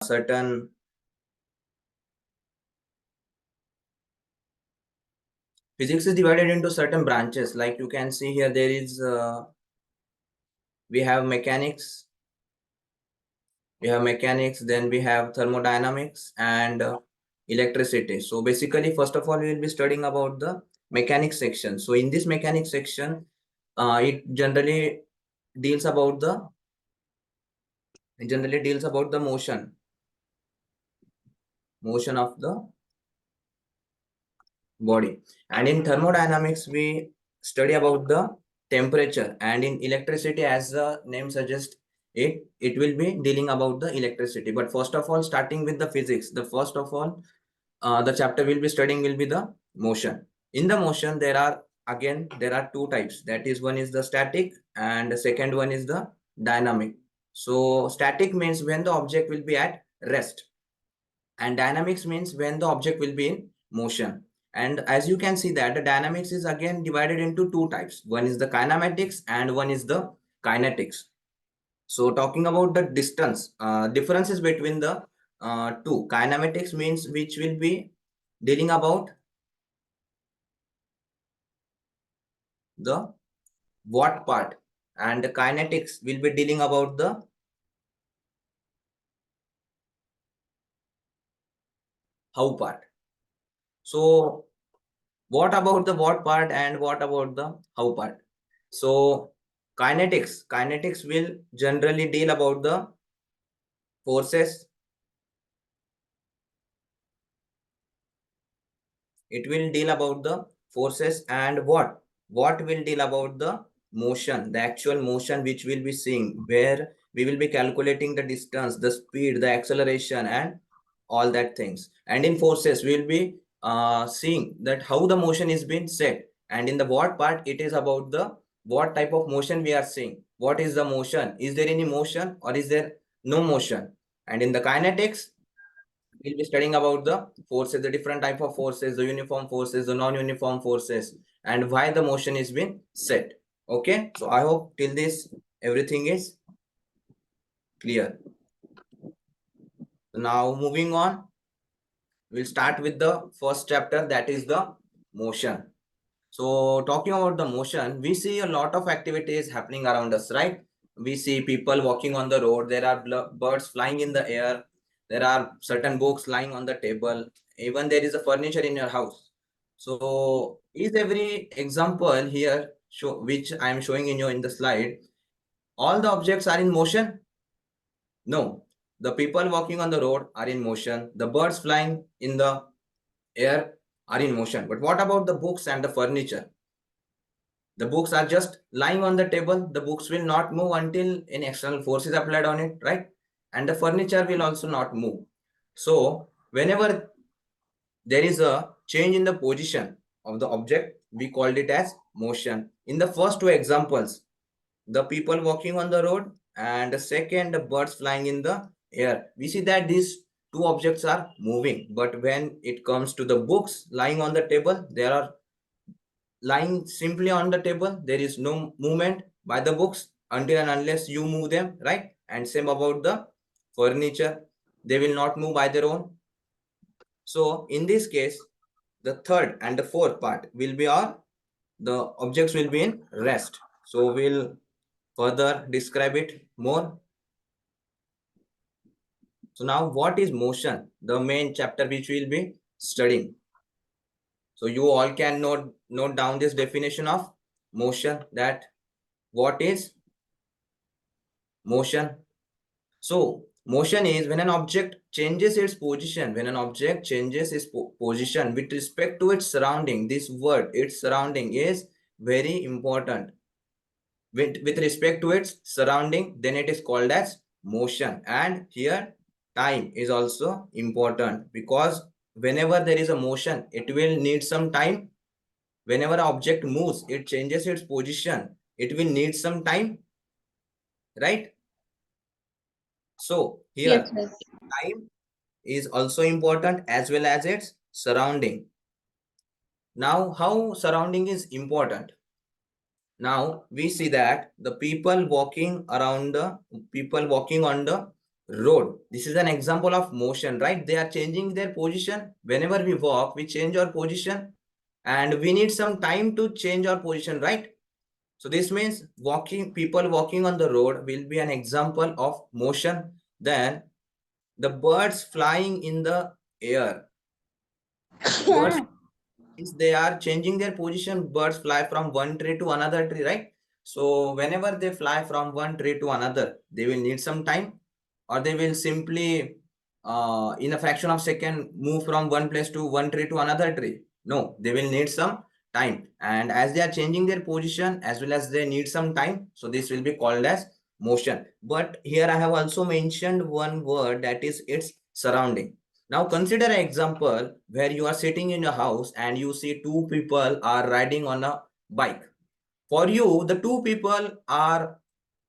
certain physics is divided into certain branches. Like you can see here, there is we have mechanics, then we have thermodynamics and electricity. So basically, first of all, we will be studying about the mechanics section. So in this mechanics section, it generally deals about the motion of the body. And in thermodynamics, we study about the temperature, and in electricity, as the name suggests, it will be dealing about the electricity. But first of all, starting with the physics, the chapter we'll be studying will be the motion. In the motion, there are two types. That is, one is the static and the second one is the dynamic. So static means when the object will be at rest, and dynamics means when the object will be in motion. And as you can see that the dynamics is again divided into two types. One is the kinematics and one is the kinetics. So talking about the differences between the two. Kinematics means which will be dealing about the what part, and the kinetics will be dealing about the how part. So what about the what part and what about the how part? So kinetics will generally deal about the forces. It will deal about the forces, and what will deal about the motion, the actual motion which we'll be seeing, where we will be calculating the distance, the speed, the acceleration, and all that things. And in forces, we'll be seeing that how the motion is being set. And in the what part, it is about the what type of motion we are seeing. What is the motion? Is there any motion or is there no motion? And in the kinetics, we'll be studying about the forces, the different type of forces, the uniform forces, the non-uniform forces, and why the motion is being set. Okay, so I hope till this everything is clear. Now moving on, we'll start with the first chapter, that is the motion. So talking about the motion, we see a lot of activities happening around us, right? We see people walking on the road. There are birds flying in the air. There are certain books lying on the table. Even there is a furniture in your house. So is every example here which I am showing in the slide, all the objects are in motion? No. The people walking on the road are in motion. The birds flying in the air are in motion. But what about the books and the furniture? The books are just lying on the table. The books will not move until any external force is applied on it, right? And the furniture will also not move. So whenever there is a change in the position of the object, we called it as motion. In the first two examples, the people walking on the road, and the second, the birds flying in the air, we see that these two objects are moving. But when it comes to the books lying on the table, there are lying simply on the table. There is no movement by the books until and unless you move them, right? And same about the furniture. They will not move by their own. So in this case, the third and the fourth part will be the objects will be in rest. So we'll further describe it more. So now what is motion? The main chapter which we'll be studying. So you all can note down this definition of motion, that what is motion. So motion is when an object changes its position, position with respect to its surrounding. This word, its surrounding, is very important. With respect to its surrounding, then it is called as motion. And here time is also important, because whenever there is a motion, it will need some time. Whenever an object moves, it changes its position, it will need some time, right? So Yes, here yes. time is also important, as well as its surrounding. Now, how surrounding is important? Now we see that the people walking on the road. This is an example of motion, right? They are changing their position. Whenever we walk, we change our position, and we need some time to change our position, right? So this means people walking on the road will be an example of motion. Then the birds flying in the air. Birds, they are changing their position. Birds fly from one tree to another tree, right? So whenever they fly from one tree to another, they will need some time, or they will simply in a fraction of second move from one place to one tree to another tree. No, they will need some time, and as they are changing their position as well as they need some time, so this will be called as motion. But here I have also mentioned one word, that is its surrounding. Now consider an example where you are sitting in your house and you see two people are riding on a bike. For you, the two people are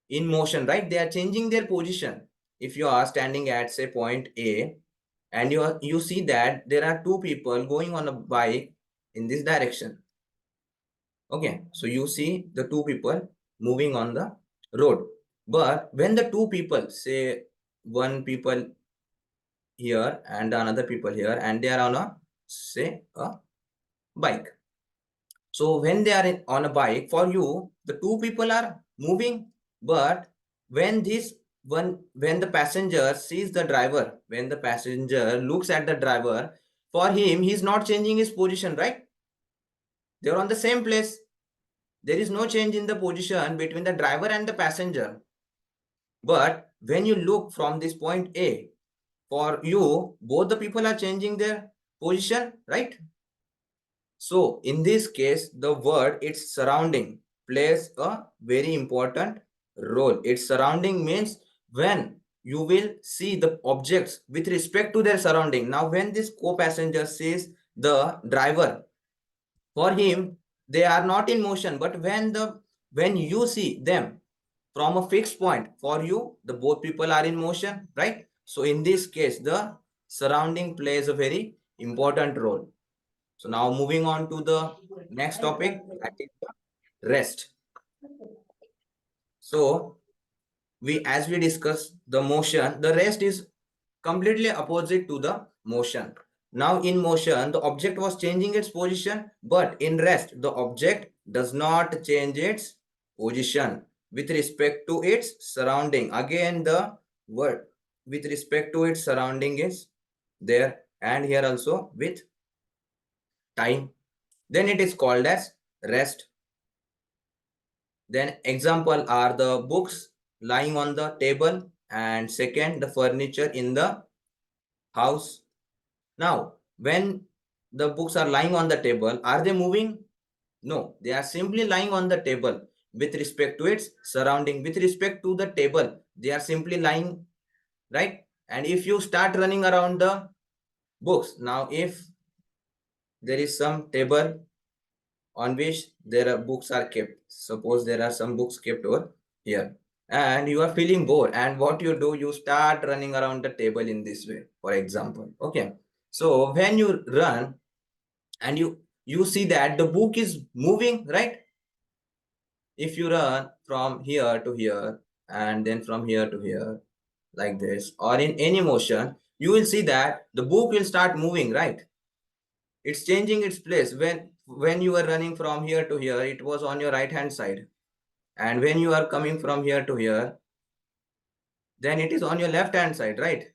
in motion, right? They are changing their position. If you are standing at say point A and you see that there are two people going on a bike in this direction. Okay, so you see the two people moving on the road. But when the two people, say one people here and another people here, and they are on a say a bike. So when they are on a bike, for you the two people are moving, but when this when the passenger sees the driver, when the passenger looks at the driver, for him he's not changing his position, right? They are on the same place. There is no change in the position between the driver and the passenger. But when you look from this point A, for you both the people are changing their position, right? So in this case, the word its surrounding plays a very important role. Its surrounding means when you will see the objects with respect to their surrounding. Now when this co-passenger sees the driver, for him they are not in motion, but when you see them from a fixed point, for you the both people are in motion, right? So in this case, the surrounding plays a very important role. So now moving on to the next topic, that is the rest. So as we discussed the motion, the rest is completely opposite to the motion. Now in motion, the object was changing its position, but in rest, the object does not change its position with respect to its surrounding. Again, the word with respect to its surrounding is there, and here also with time. Then it is called as rest. Then example are the books lying on the table, and second, the furniture in the house. Now, when the books are lying on the table, are they moving? No, they are simply lying on the table with respect to its surrounding. With respect to the table, they are simply lying, right? And if you start running around the books, now if there is some table on which there are books are kept, suppose there are some books kept over here, and you are feeling bored, and what you do, you start running around the table in this way, for example. Okay, so when you run and you see that the book is moving, right? If you run from here to here and then from here to here like this, or in any motion, you will see that the book will start moving, right? It's changing its place. When you are running from here to here, it was on your right hand side, and when you are coming from here to here, then it is on your left hand side, right?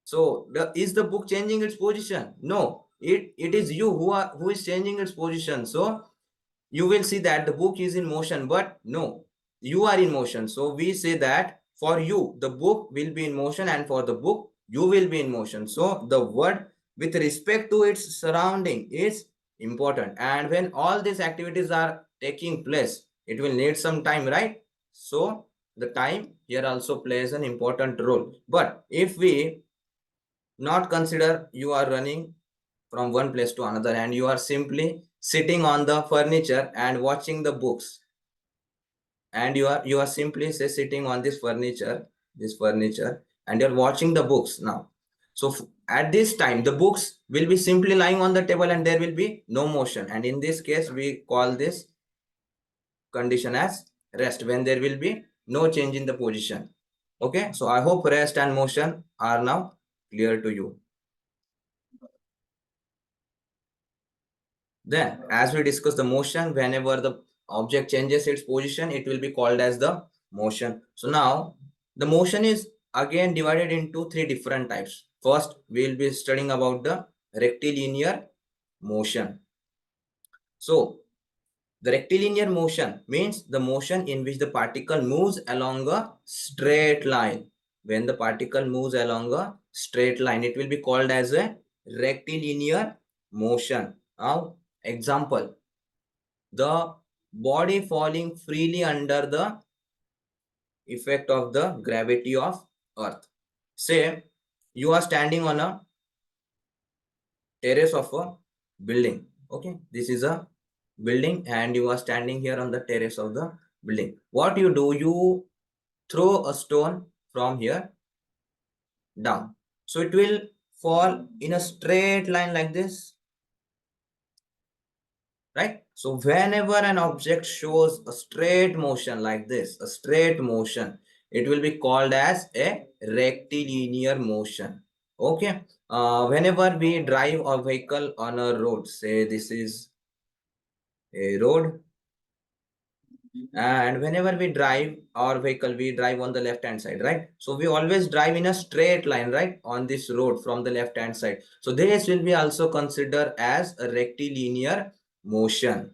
So is the book changing its position? No, it is you who is changing its position. So you will see that the book is in motion, but no, you are in motion. So we say that for you the book will be in motion, and for the book you will be in motion. So the word with respect to its surrounding is important, and when all these activities are taking place, it will need some time, right? So the time here also plays an important role. But if we not consider, you are running from one place to another and you are simply sitting on the furniture and watching the books, and you are simply say sitting on this furniture and you're watching the books now. So at this time the books will be simply lying on the table and there will be no motion, and in this case we call this condition as rest, when there will be no change in the position. Okay, so I hope rest and motion are now clear to you. Then, as we discuss the motion, whenever the object changes its position, it will be called as the motion. So now, the motion is again divided into three different types. First, we will be studying about the rectilinear motion. So, the rectilinear motion means the motion in which the particle moves along a straight line. When the particle moves along a straight line, it will be called as a rectilinear motion. Now, example, the body falling freely under the effect of the gravity of earth. Say you are standing on a terrace of a building. Okay, this is a building and you are standing here on the terrace of the building. What you do, you throw a stone from here down, so it will fall in a straight line like this, right? So whenever an object shows a straight motion like this, a straight motion, it will be called as a rectilinear motion. Okay, whenever we drive a vehicle on a road, say this is a road, and whenever we drive our vehicle, we drive on the left hand side, right? So we always drive in a straight line, right, on this road from the left hand side. So this will be also considered as a rectilinear motion.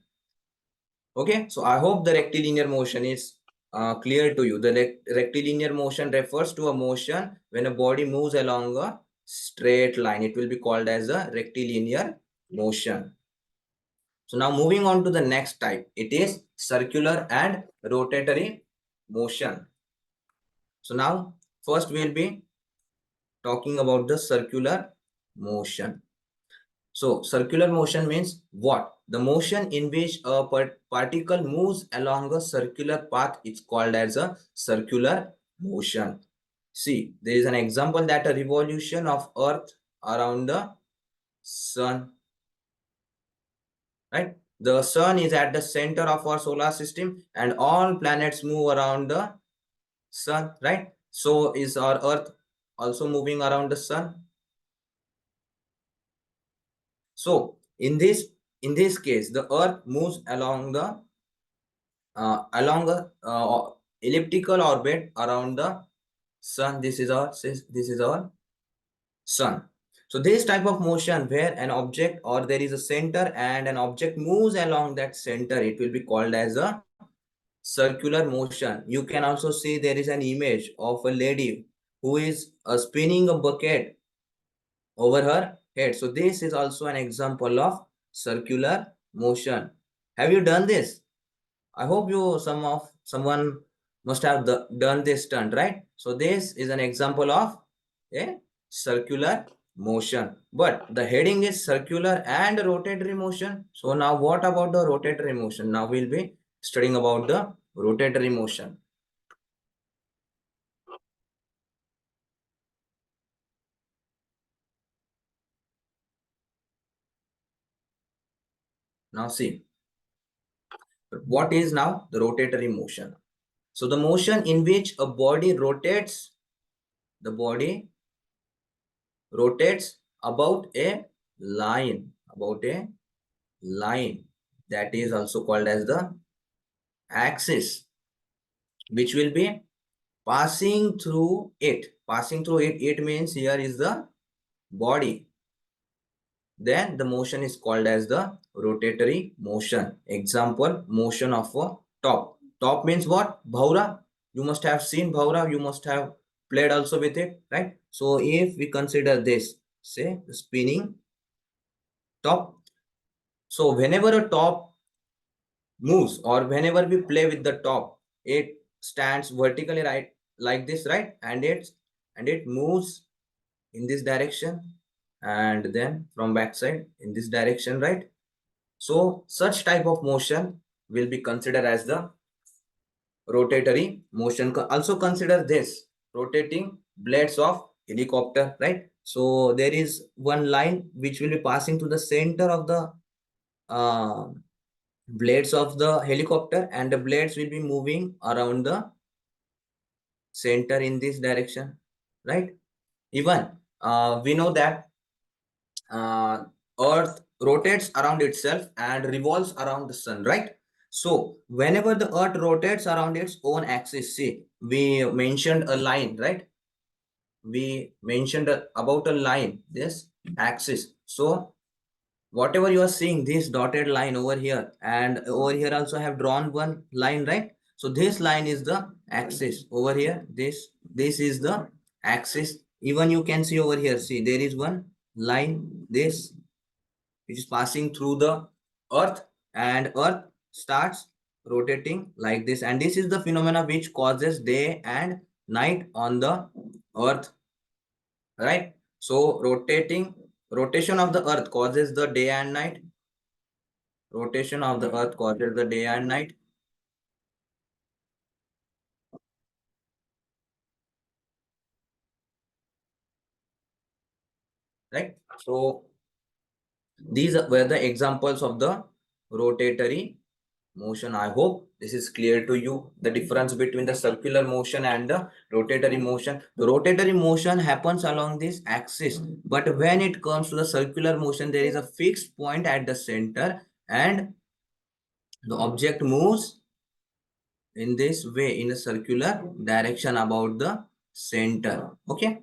Okay, so I hope the rectilinear motion is clear to you. The rectilinear motion refers to a motion when a body moves along a straight line. It will be called as a rectilinear motion. So now moving on to the next type, it is circular and rotatory motion. So now first we will be talking about the circular motion. So circular motion means what? The motion in which a particle moves along a circular path is called as a circular motion. See, there is an example that a revolution of Earth around the sun, right? The sun is at the center of our solar system and all planets move around the sun, right? So is our Earth also moving around the sun? So in this case, the Earth moves along a elliptical orbit around the sun. This is our sun. So this type of motion where an object or there is a center and an object moves along that center, it will be called as a circular motion. You can also see there is an image of a lady who is spinning a bucket over her head. So this is also an example of circular motion. Have you done this? I hope someone must have done this stunt, right? So this is an example of a circular motion. But the heading is circular and rotatory motion. So now what about the rotatory motion? Now we'll be studying about the rotatory motion. Now see, what is now the rotatory motion? So the motion in which a body rotates, the body rotates about a line that is also called as the axis, which will be passing through it. Passing through it, it means here is the body. Then the motion is called as the rotatory motion. Example, motion of a top. Top means what? Bhaura. You must have seen Bhaura. You must have played also with it, right? So if we consider this, say the spinning top. So whenever a top moves or whenever we play with the top, it stands vertically, right, like this, right, and it moves in this direction and then from backside in this direction, right? So such type of motion will be considered as the rotatory motion. Also consider this rotating blades of helicopter, right? So there is one line which will be passing to the center of the uh, blades of the helicopter and the blades will be moving around the center in this direction, right? Even we know that uh, earth rotates around itself and revolves around the sun, right? So whenever the earth rotates around its own axis, see, we mentioned a line, right? We mentioned about a line, this axis. So whatever you are seeing, this dotted line over here, and over here also have drawn one line, right? So this line is the axis over here. This is the axis. Even you can see over here, see, there is one line, this, which is passing through the earth, and earth starts rotating like this, and this is the phenomena which causes day and night on the earth, right? So rotation of the earth causes the day and night. Rotation of the earth causes the day and night. Right? So these were the examples of the rotatory motion. I hope this is clear to you. The difference between the circular motion and the rotatory motion. The rotatory motion happens along this axis, but when it comes to the circular motion, there is a fixed point at the center, and the object moves in this way in a circular direction about the center. Okay.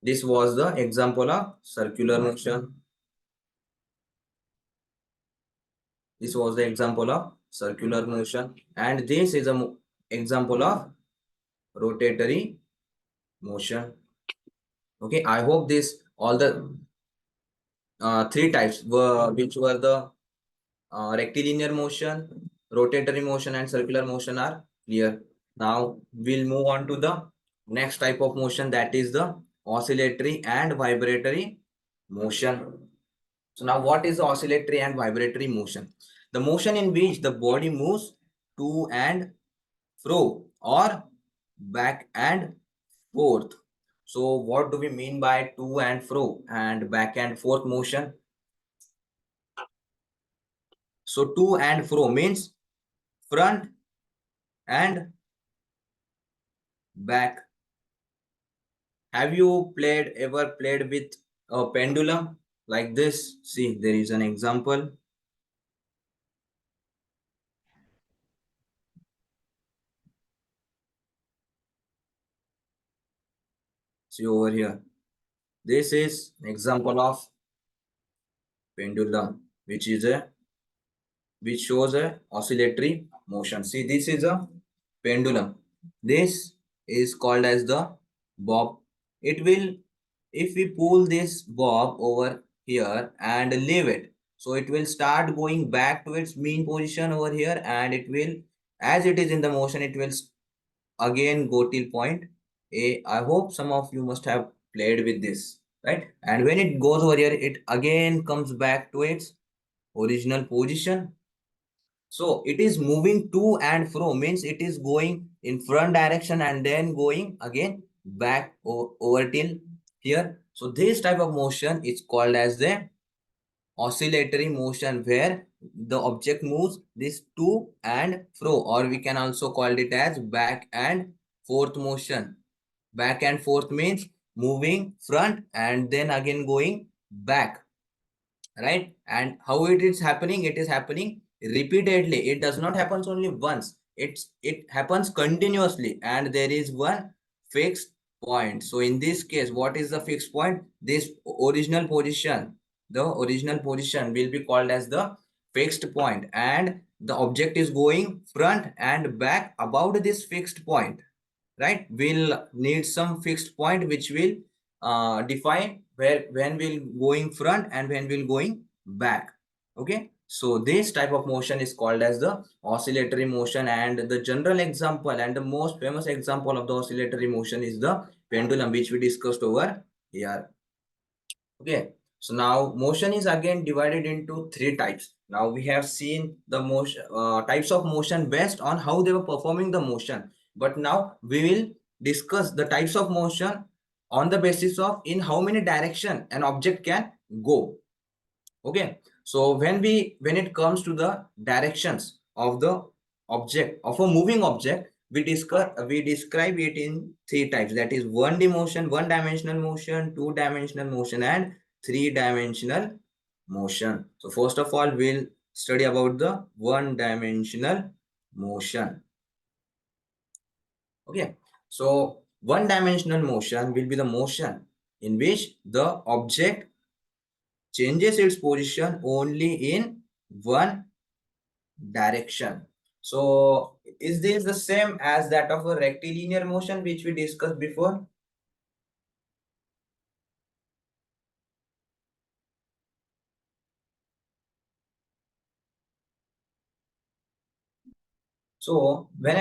This was the example of circular motion. This was the example of circular motion, and this is a example of rotatory motion. Okay, I hope this all the three types were, which were the rectilinear motion, rotatory motion, and circular motion, are clear. Now we'll move on to the next type of motion, that is the oscillatory and vibratory motion. So now what is the oscillatory and vibratory motion? The motion in which the body moves to and fro, or back and forth. So what do we mean by to and fro and back and forth motion? So to and fro means front and back. Have you ever played with a pendulum like this? See, there is an example. See over here. This is an example of pendulum, which shows a oscillatory motion. See, this is a pendulum. This is called as the bob. It will, if we pull this bob over here and leave it, so it will start going back to its mean position over here, and it will, as it is in the motion, it will again go till point A. I hope some of you must have played with this, right? And when it goes over here, it again comes back to its original position. So it is moving to and fro, means it is going in front direction and then going again back over till here. So this type of motion is called as the oscillatory motion, where the object moves this to and fro, or we can also call it as back and forth motion. Back and forth means moving front and then again going back, right? And how it is happening? It is happening repeatedly. It does not happen only once. It happens continuously, and there is one fixed point. So in this case, what is the fixed point? This original position, the original position will be called as the fixed point, and the object is going front and back about this fixed point, right? We'll need some fixed point which will define where, when we'll going front and when we'll going back. Okay, so this type of motion is called as the oscillatory motion, and the general example and the most famous example of the oscillatory motion is the pendulum, which we discussed over here. Okay, so now motion is again divided into three types. Now we have seen the motion types of motion based on how they were performing the motion, but now we will discuss the types of motion on the basis of in how many direction an object can go. Okay, so when it comes to the directions of the object, of a moving object, we describe it in three types, that is 1D motion, one dimensional motion, two dimensional motion, and three dimensional motion. So first of all, we'll study about the one dimensional motion. Okay, so one dimensional motion will be the motion in which the object changes its position only in one direction. So is this the same as that of a rectilinear motion which we discussed before? So when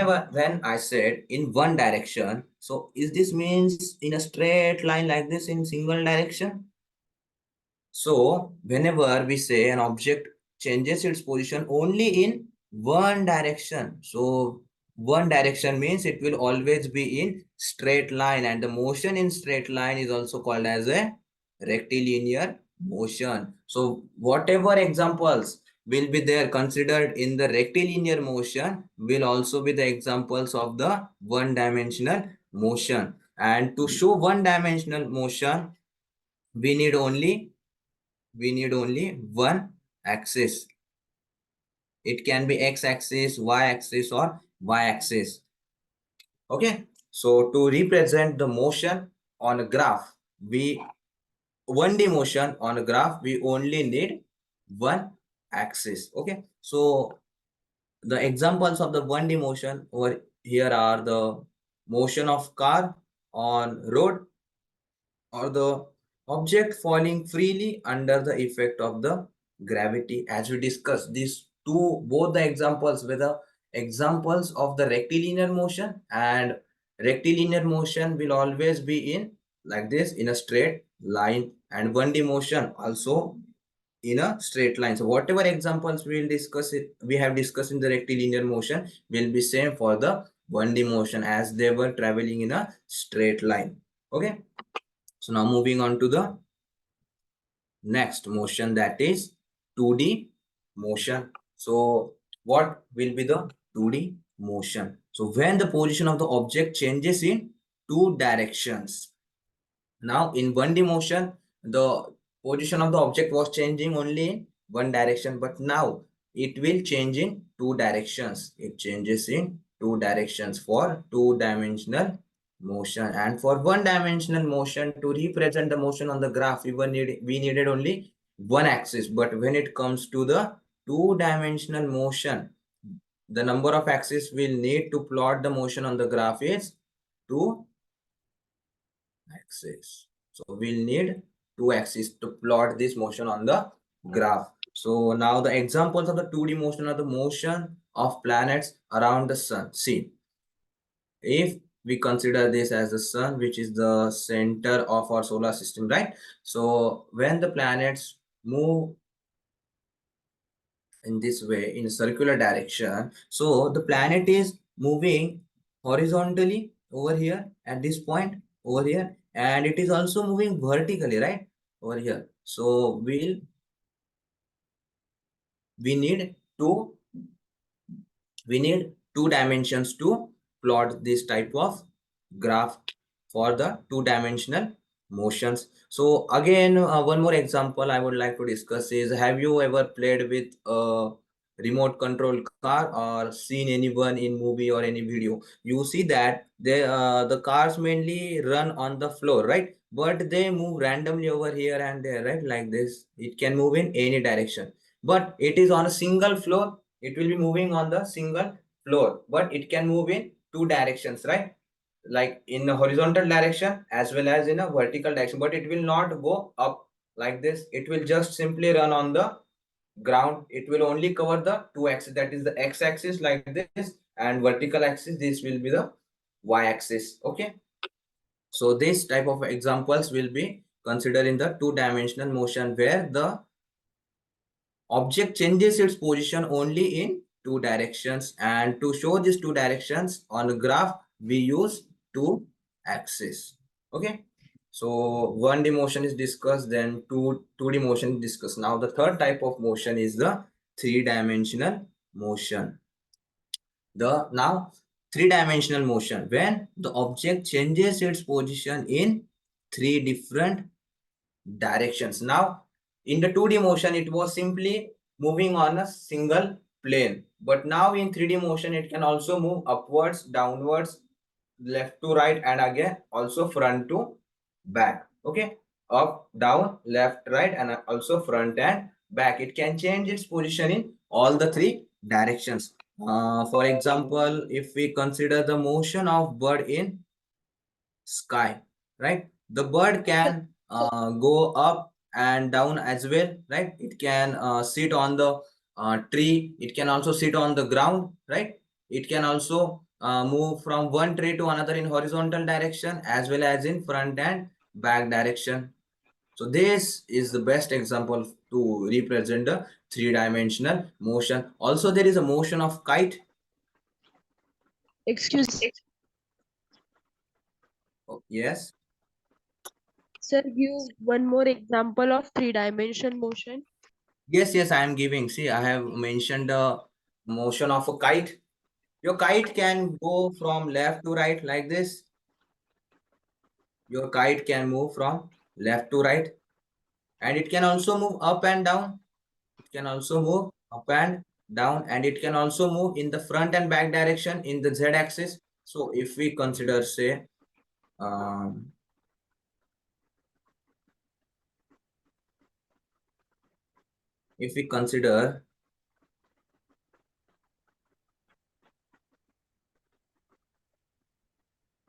I said in one direction, so is this means in a straight line like this in single direction? So whenever we say an object changes its position only in one direction, so one direction means it will always be in straight line, and the motion in straight line is also called as a rectilinear motion. So whatever examples will be there considered in the rectilinear motion will also be the examples of the one dimensional motion. And to show one dimensional motion, we need only one axis. It can be x-axis, y-axis, or y-axis. Okay, so to represent the motion on a graph, we 1D motion on a graph, we only need one axis. Okay, so the examples of the 1D motion over here are the motion of car on road, or the object falling freely under the effect of the gravity. As we discussed, these two, both the examples were the examples of the rectilinear motion, and rectilinear motion will always be in like this in a straight line, and 1D motion also in a straight line. So whatever examples we will discuss it, we have discussed in the rectilinear motion will be same for the 1D motion, as they were traveling in a straight line. Okay, so now moving on to the next motion, that is 2D motion. So what will be the 2D motion? So when the position of the object changes in two directions. Now in 1D motion, the position of the object was changing only in one direction, but now it will change in two directions. It changes in two directions for two-dimensional motion. And for one-dimensional motion, to represent the motion on the graph, we needed only one axis. But when it comes to the two-dimensional motion, the number of axes we'll need to plot the motion on the graph is two axis. So we'll need two axes to plot this motion on the graph. So now the examples of the 2D motion are the motion of planets around the sun. See, if we consider this as the sun, which is the center of our solar system, right? So when the planets move in this way in a circular direction, so the planet is moving horizontally over here at this point over here, and it is also moving vertically, right, over here. So we need two we need two dimensions to plot this type of graph for the two-dimensional motions. So again, one more example I would like to discuss is, have you ever played with a remote control car or seen anyone in movie or any video? You see that the cars mainly run on the floor, right? But they move randomly over here and there, right? Like this. It can move in any direction, but it is on a single floor. It will be moving on the single floor, but it can move in two directions, right? Like in a horizontal direction as well as in a vertical direction, but it will not go up like this. It will just simply run on the ground. It will only cover the two axes, that is the x-axis like this, and vertical axis, this will be the y-axis. Okay, so this type of examples will be considered in the two-dimensional motion, where the object changes its position only in two directions, and to show these two directions on a graph we use two axes. Okay, so 1D motion is discussed, then 2D motion is discussed. Now the third type of motion is the three-dimensional motion. The now three-dimensional motion, when the object changes its position in three different directions. Now, in the 2D motion, it was simply moving on a single plane. But now in 3D motion, it can also move upwards, downwards, left to right, and again also front to back. Okay, up, down, left, right, and also front and back. It can change its position in all the three directions. For example, if we consider the motion of bird in sky, right? The bird can go up and down as well, right? It can sit on the tree. It can also sit on the ground, right? It can also move from one tree to another in horizontal direction as well as in front and back direction. So this is the best example to represent the three-dimensional motion. Also, there is a motion of kite. Excuse, Oh, yes. sir, give one more example of three-dimension motion. Yes, I am giving. See, I have mentioned the motion of a kite. Your kite can go from left to right like this. Your kite can move from left to right, and it can also move up and down. It can also move up and down, and it can also move in the front and back direction in the Z axis. So if we consider, say, um, if we consider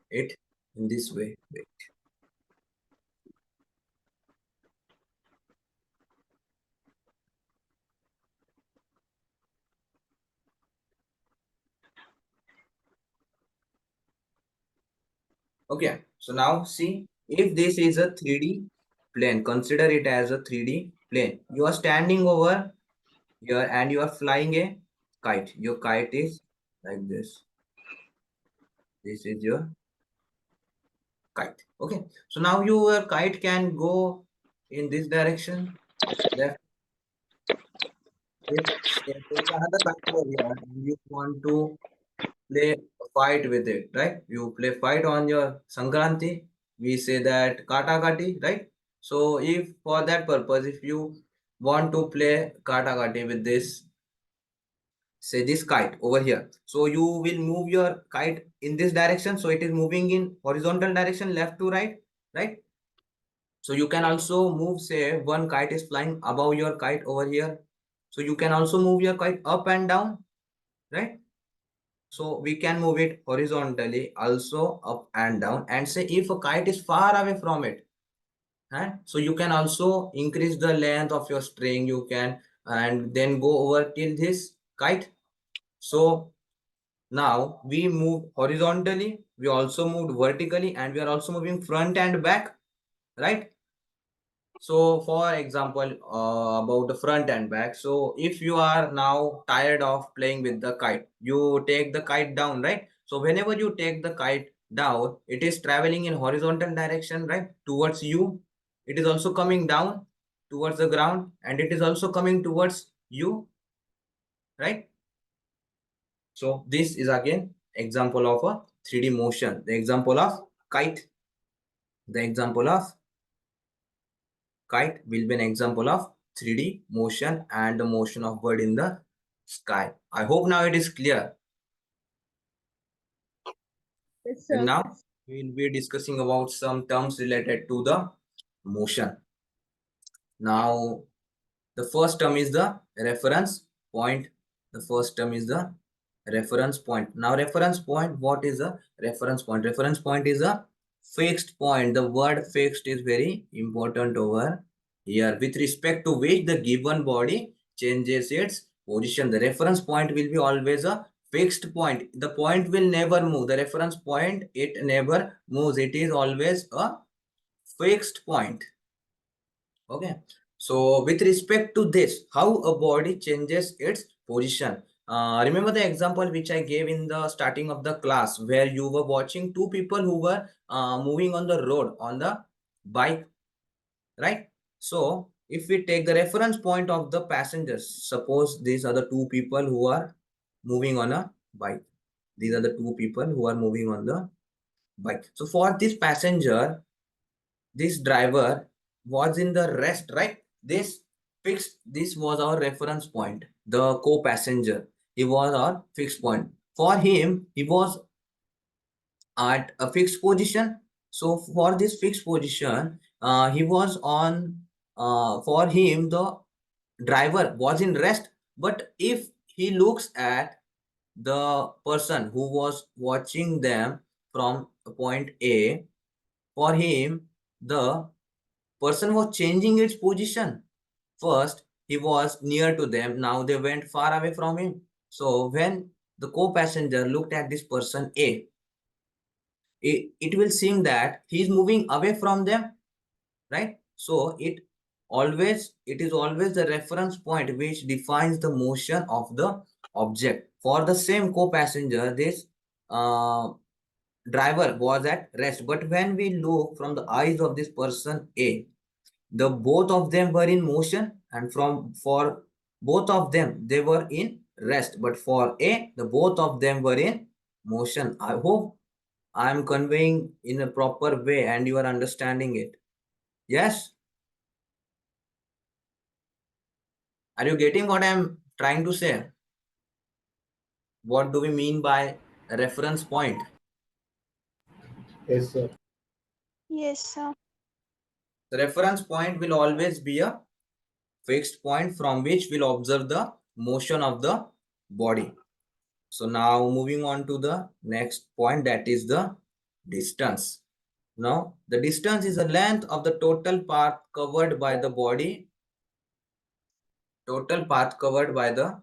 it in this way. Wait. Okay, so now see, if this is a 3D plane, consider it as a 3D plane. You are standing over here and you are flying a kite. Your kite is like this. This is your kite. Okay, so now your kite can go in this direction, left. If there is another kite over here and you want to play a fight with it, right? You play fight on your Sankranti. We say that kata kati, right? So if for that purpose, if you want to play kata kati with this, say this kite over here, so you will move your kite in this direction. So it is moving in horizontal direction, left to right, right? So you can also move, say one kite is flying above your kite over here. So you can also move your kite up and down, right? So we can move it horizontally, also up and down. And say if a kite is far away from it, so you can also increase the length of your string. You can and then go over till this kite. So now we move horizontally. We also moved vertically, and we are also moving front and back, right? So for example, about the front and back. So if you are now tired of playing with the kite, you take the kite down, right? So whenever you take the kite down, it is traveling in horizontal direction, right? Towards you. It is also coming down towards the ground, and it is also coming towards you, right? So this is again example of a 3D motion. The example of kite. The example of kite will be an example of 3D motion and the motion of bird in the sky. I hope now it is clear. Yes, And sir. now we will be discussing about some terms related to the motion. Now, the first term is the reference point. The first term is the reference point. Now, reference point, what is a reference point? Reference point is a fixed point. The word fixed is very important over here, with respect to which the given body changes its position. The reference point will be always a fixed point. The point will never move. The reference point, it never moves. It is always a fixed point. Okay, so with respect to this, how a body changes its position. Remember the example which I gave in the starting of the class, where you were watching two people who were moving on the road on the bike, right? So if we take the reference point of the passengers, suppose these are the two people who are moving on a bike. These are the two people who are moving on the bike. So for this passenger, this driver was in the rest, right? This was our reference point. The co-passenger, he was our fixed point. For him, he was at a fixed position. So for this fixed position, he was on. For him, the driver was in rest. But if he looks at the person who was watching them from point A, for him, the person was changing its position. First, he was near to them. Now they went far away from him. So when the co-passenger looked at this person A, it will seem that he is moving away from them, right? So it is always the reference point which defines the motion of the object. For the same co-passenger, this uh, driver was at rest. But when we look from the eyes of this person A, the both of them were in motion, and from for both of them they were in rest. But for A, the both of them were in motion. I hope I am conveying in a proper way and you are understanding it. Yes? Are you getting what I am trying to say? What do we mean by a reference point? Yes, sir. Yes, sir. The reference point will always be a fixed point from which we'll observe the motion of the body. So now moving on to the next point, that is the distance. Now the distance is the length of the total path covered by the body. Total path covered by the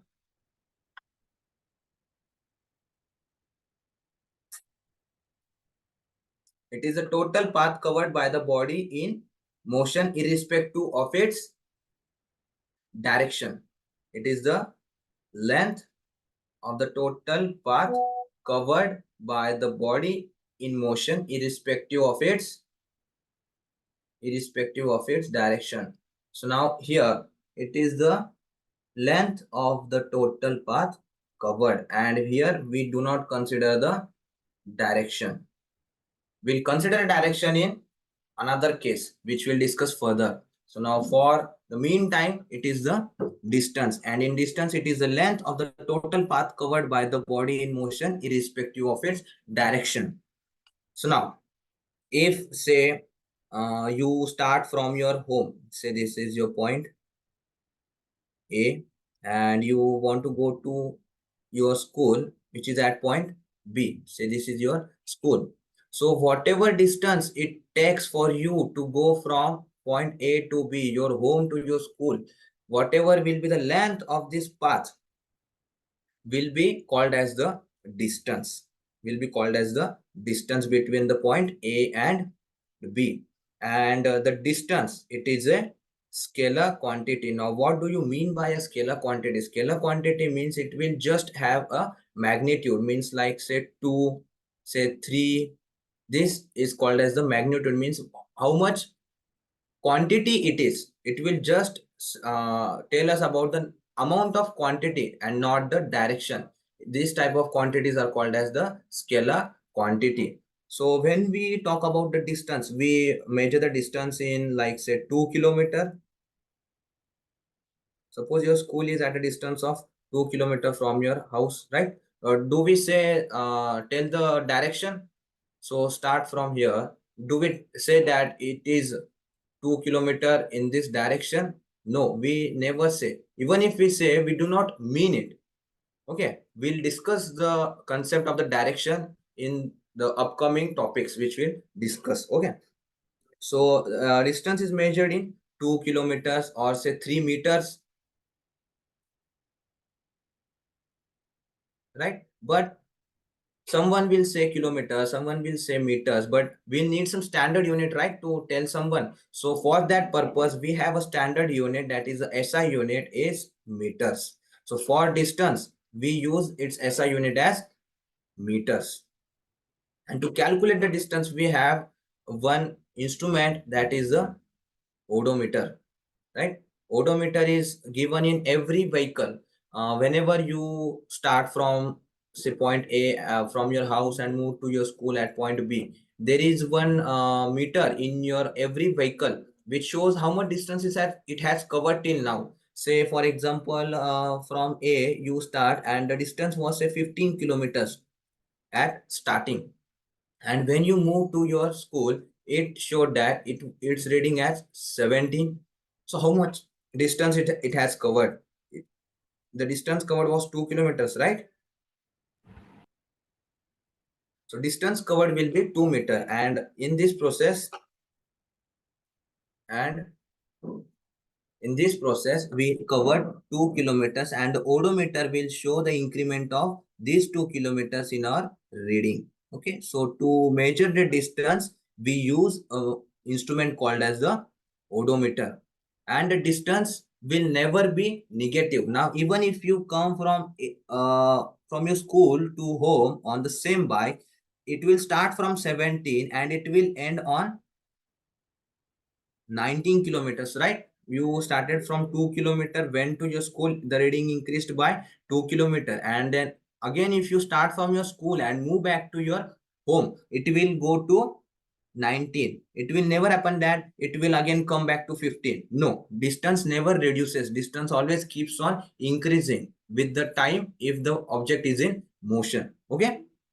It is the total path covered by the body in motion irrespective of its direction. It is the length of the total path covered by the body in motion irrespective of its direction. So now here it is the length of the total path covered, and here we do not consider the direction. We'll consider a direction in another case which we'll discuss further. So now for the meantime, it is the distance, and in distance it is the length of the total path covered by the body in motion irrespective of its direction. So now if say you start from your home, say this is your point A, and you want to go to your school which is at point B, say this is your school. So whatever distance it takes for you to go from point A to B, your home to your school, whatever will be the length of this path will be called as the distance, between the point A and B. And the distance, it is a scalar quantity. Now what do you mean by a scalar quantity? Scalar quantity means it will just have a magnitude, means like say 2, say 3. This is called as the magnitude, means how much quantity it is. It will just tell us about the amount of quantity and not the direction. These type of quantities are called as the scalar quantity. So when we talk about the distance, we measure the distance in like say 2 kilometer. Suppose your school is at a distance of 2 kilometer from your house, right? Or do we say tell the direction? So start from here. Do we say that it is 2 kilometer in this direction? No, we never say. Even if we say, we do not mean it. Okay, we'll discuss the concept of the direction in the upcoming topics which we'll discuss. Okay, so distance is measured in 2 kilometers or say 3 meters, right? But someone will say kilometers, someone will say meters, but we need some standard unit, right, to tell someone. So for that purpose, we have a standard unit, that is the SI unit is meters. So for distance, we use its SI unit as meters. And to calculate the distance, we have one instrument, that is the odometer, right? Odometer is given in every vehicle. Whenever you start from say point A from your house and move to your school at point B, there is one meter in your every vehicle which shows how much distance it has covered till now. Say for example, from A you start and the distance was say 15 kilometers at starting, and when you move to your school it showed that it's reading as 17. So how much distance it has covered? The distance covered was 2 kilometers, right? So distance covered will be 2 meter, and in this process and in this process we covered 2 kilometers, and the odometer will show the increment of these 2 kilometers in our reading. Okay, so to measure the distance we use a instrument called as the odometer, and the distance will never be negative. Now even if you come from your school to home on the same bike, it will start from 17 and it will end on 19 kilometers, right? You started from 2 kilometer, went to your school, the reading increased by 2 kilometer, and then again if you start from your school and move back to your home, it will go to 19. It will never happen that it will again come back to 15. No, distance never reduces. Distance always keeps on increasing with the time if the object is in motion. Okay,